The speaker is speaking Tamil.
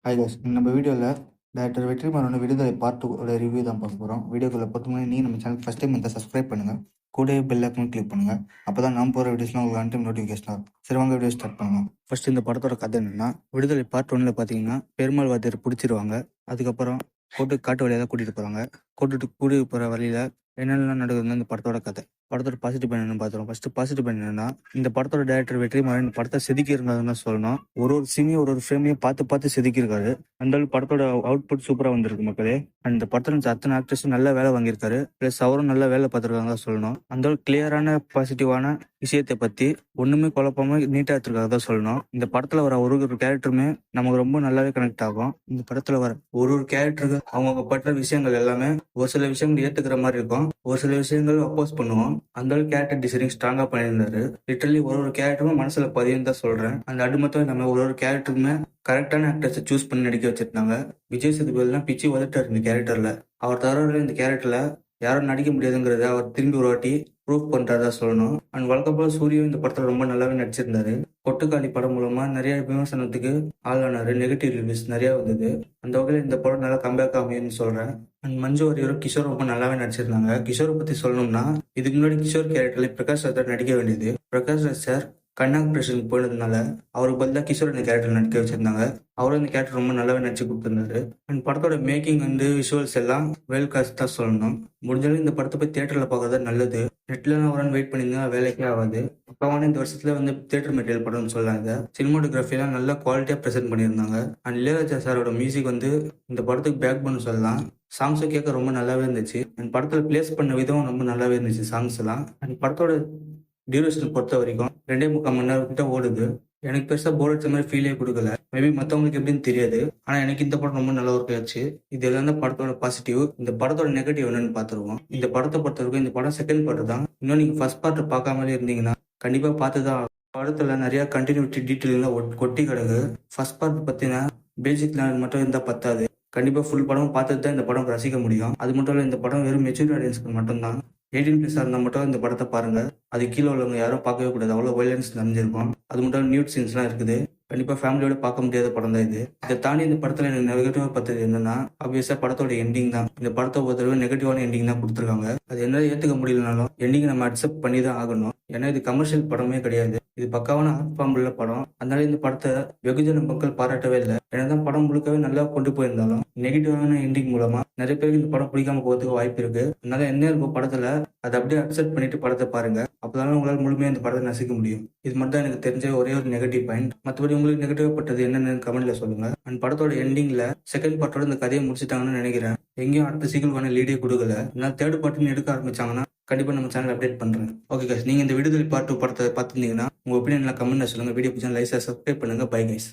ஹாய் காய்ஸ், நம்ம வீடியோவில் டைரக்டர் வெற்றிமாறனோட விடுதலை பார்ட் 2 ரிவ்யூ தான் பார்க்க போகிறோம். வீடியோக்குள்ளே பொறுத்த முன்னாடி நீங்கள் நம்ம சேனல் ஃபஸ்ட் டைம் இருந்தால் சப்ஸ்கிரைப் பண்ணுங்கள். கூடவே பெல் ஐக்கன் கிளிக் பண்ணுங்கள். அப்போ தான் நான் போகிற வீடியோஸ்லாம் உங்களுக்கு ஆன் டைம் நோட்டிஃபிகேஷன் ஆகும். சரி, வாங்க வீடியோ ஸ்டார்ட் பண்ணலாம். ஃபஸ்ட்டு இந்த படத்தோட கதை என்னென்னா, விடுதலை பார்ட் 1 பார்த்தீங்கன்னா பெருமாள் வாத்தியார் பிடிச்சிருவாங்க. அதுக்கப்புறம் கோர்ட்டுக்கு காட்டு வழியாக தான் கூட்டிகிட்டு போகிறாங்க. கோர்ட்டுக்கு கூட்டிகிட்டு போகிற வழியில் என்னென்னலாம் நடக்குதுன்னு இந்த படத்தோட கதை. படத்தோட பாசிட்டிவ் என்னன்னு பார்த்துருவோம். ஃபர்ஸ்ட் பாசிட்டிவ் என்னன்னா, இந்த படத்தோட டைரக்டர் வெற்றிமாறன் இந்த படத்தை செதுக்கி இருந்தாருன்னு சொல்லணும். ஒரு சீனையும் ஒரு ஃப்ரேமையும் பார்த்து செதுக்கி இருக்காரு. அந்த படத்தோட அவுட்புட் சூப்பரா வந்திருக்கு மக்களே. அந்த படத்துல அத்தனை ஆக்டர்ஸும் நல்ல வேலை வாங்கியிருக்காரு. பிளஸ் அவரும் நல்ல வேலை பார்த்துருக்காங்க சொல்லணும். அந்த கிளியரான பாசிட்டிவான விஷயத்தை பத்தி ஒண்ணுமே குழப்பமா நீட்டா எடுத்துருக்காங்க தான் சொல்லணும். இந்த படத்துல வர ஒரு கேரக்டருமே நமக்கு ரொம்ப நல்லாவே கனெக்ட் ஆகும். இந்த படத்துல வர ஒரு கேரக்டருக்கு அவங்க பட்ட விஷயங்கள் எல்லாமே ஒரு சில விஷயங்கள் ஏத்துக்கிற மாதிரி இருக்கும், ஒரு சில விஷயங்கள் அப்போஸ் பண்ணுவோம். அந்த கேரக்டர் டிசைனிங் ஸ்ட்ராங்கா பண்ணியிருந்தாரு. லிட்டரலி ஒரு கேரக்டரும் மனசுல பதியும் தான் சொல்றேன். அந்த அது மட்டும் நம்ம ஒரு கேரக்டருக்குமே கரெக்டான ஆக்டர்ஸை சூஸ் பண்ணி நடிக்க வச்சிருந்தாங்க. விஜய் சேதுபதிலாம் பிச்சு உதட்டாரு இந்த கேரக்டர்ல. அவர் தவிர இந்த கேரக்டர்ல யாரும் நடிக்க முடியாதுங்கிறத அவர் திரும்பி ஒரு வாட்டி ப்ரூவ் பண்றதா சொல்லணும். அண்ட் வழக்கப்போல சூரியன் இந்த படத்துல ரொம்ப நல்லாவே நடிச்சிருந்தாரு. கொட்டுக்காளி படம் மூலமா நிறைய விமர்சனத்துக்கு ஆளானாரு. நெகட்டிவ் ரிவ்யூஸ் நிறைய வந்தது. அந்த வகையில் இந்த படம் நல்லா கம்பேக் அமையும்னு சொல்றேன். அண்ட் மஞ்சு வாரியரும் கிஷோர் ரொம்ப நல்லாவே நடிச்சிருந்தாங்க. கிஷோரை பத்தி சொல்லணும்னா, இதுக்கு முன்னாடி கிஷோர் கேரக்டர்ல பிரகாஷ் ராஜ் நடிக்க வேண்டியது. பிரகாஷ் ராஜ் சார் கண்ணாபிரேஷனுக்கு போனதுனால அவருக்கு பதிலாக கிஷோர் இந்த கேரக்டர் நடிக்க வச்சிருந்தாங்க. அவரும் இந்த கேரக்டர் ரொம்ப நல்லாவே நடிச்சு கொடுத்துருந்தாரு. அண்ட் படத்தோட மேக்கிங் வந்து விஷுவல்ஸ் எல்லாம் வெல் காஸ்ட் தான் சொல்லணும். முடிஞ்சாலும் இந்த படத்தை போய் தியேட்டர்ல பார்க்கறது நல்லது. நெட்ல அவரான் வெயிட் பண்ணியிருந்தா வேலைக்கே ஆகாது. அப்பாவான இந்த வருஷத்துல வந்து தியேட்டர் மெட்டீரியல் படம்னு சொல்லாங்க. சினிமாட்டோகிராஃபி எல்லாம் நல்லா குவாலிட்டியா பிரசென்ட் பண்ணியிருந்தாங்க. அண்ட் இளையராஜா சாரோட மியூசிக் வந்து இந்த படத்துக்கு பேக் பண்ணு சொல்லலாம். சாங்ஸும் கேட்க ரொம்ப நல்லாவே இருந்துச்சு. அண்ட் படத்துல பிளேஸ் பண்ண விதம் ரொம்ப நல்லாவே இருந்துச்சு சாங்ஸ் எல்லாம். அண்ட் படத்தோட டியூரேஷன் பொறுத்த வரைக்கும் 2.25 மணி நேரம் கிட்ட ஓடுது. எனக்கு பெருசா போர் அடிச்ச மாதிரி ஃபீலே கொடுக்கல. மேபி மற்றவங்களுக்கு எப்படின்னு தெரியாது, ஆனா எனக்கு இந்த படம் ரொம்ப நல்ல ஒர்க் ஆச்சு. இது எல்லாம் தான் படத்தோட பாசிட்டிவ். இந்த படத்தோட நெகட்டிவ் என்னன்னு பார்த்துருவோம். இந்த படத்தை பொறுத்த வரைக்கும் இந்த படம் செகண்ட் பார்ட் தான். இன்னும் நீங்க ஃபர்ஸ்ட் பார்ட் பார்க்காமலே இருந்தீங்கன்னா கண்டிப்பா பார்த்துதான். படத்துல நிறைய கண்டினியூட்டி டீட்டெயில் கொட்டி கிடக்கு. ஃபர்ஸ்ட் பார்ட் பத்தின பேசிக் லேவல் மட்டும் இருந்தா பத்தாது. கண்டிப்பா ஃபுல் படம் பார்த்துட்டு தான் இந்த படம் ரசிக்க முடியும். அது மட்டும் இல்ல, இந்த படம் வெறும் மெச்சூர் ஆடியன்ஸ்க்கு மட்டும்தான். 18+ இருந்தால் மட்டும் இந்த படத்தை பாருங்க. அது கீழே உள்ளவங்க யாரும் பார்க்கவே கூடாது. அவ்வளோ வைலன்ஸ் நடந்திருக்கும். அது மட்டும் நியூட் சீன்ஸ்லாம் இருக்குது. கண்டிப்பா ஃபேமிலியோட பார்க்க முடியாத படம் தான் இது. இதை தாண்டி இந்த படத்துல எனக்கு நெகட்டிவா பார்த்தது என்னன்னா, ஆப்வியஸா படத்தோட எண்டிங் தான். இந்த படத்தை பொறுத்தவரை நெகட்டிவான எண்டிங் தான் கொடுத்துருக்காங்க. அது என்ன ஏத்துக்க முடியலனாலும் எண்டிங் நம்ம அக்செப்ட் பண்ணி தான் ஆகணும். ஏன்னா இது கமர்ஷியல் படமே கிடையாது. இது பக்காவான ஆர்ட் ஃபார்ம் உள்ள படம். அதனால இந்த படத்தை வெகுஜன மக்கள் பாராட்டவே இல்லை. என்னதான் படம் முழுக்கவே நல்லா கொண்டு போயிருந்தாலும் நெகட்டிவான எண்டிங் மூலமா நிறைய பேருக்கு இந்த படம் பிடிக்காம போகிறதுக்கு வாய்ப்பு இருக்கு. அதனால என்ன இருக்கும் படத்துல அதை அப்படியே அக்செப்ட் பண்ணிட்டு படத்தை பாருங்க. அப்பதான் உங்களால் முழுமையா இந்த படத்தை நசிக்க முடியும். இது மட்டும் தான் எனக்கு தெரிஞ்ச ஒரே ஒரு நெகட்டிவ் பாயிண்ட். மற்றபடி உங்களுக்கு நெகட்டிவா பட்டது என்னன்னு கமெண்ட்ல சொல்லுங்க. அண்ட் படத்தோட எண்டிங்ல செகண்ட் பார்ட்டோட இந்த கதையை முடிச்சுட்டாங்கன்னு நினைக்கிறேன். எங்கேயும் அடுத்த சீக்கிரமான லீடே கொடுக்கல. அதனால தேர்ட் பார்ட்னு எடுக்க ஆரம்பிச்சாங்கன்னா கண்டிப்பா நம்ம சேனல் அப்டேட் பண்றேன். ஓகே கைஸ், நீங்க இந்த விடுதலை பார்ட் 2 படத்தை பார்த்துருந்தீங்கன்னா உங்க ஒப்பீனியன்ல கமெண்ட்ல சொல்லுங்க. வீடியோ பிடிச்சா லைக் சப்ஸ்கிரைப் பண்ணுங்க. Bye guys.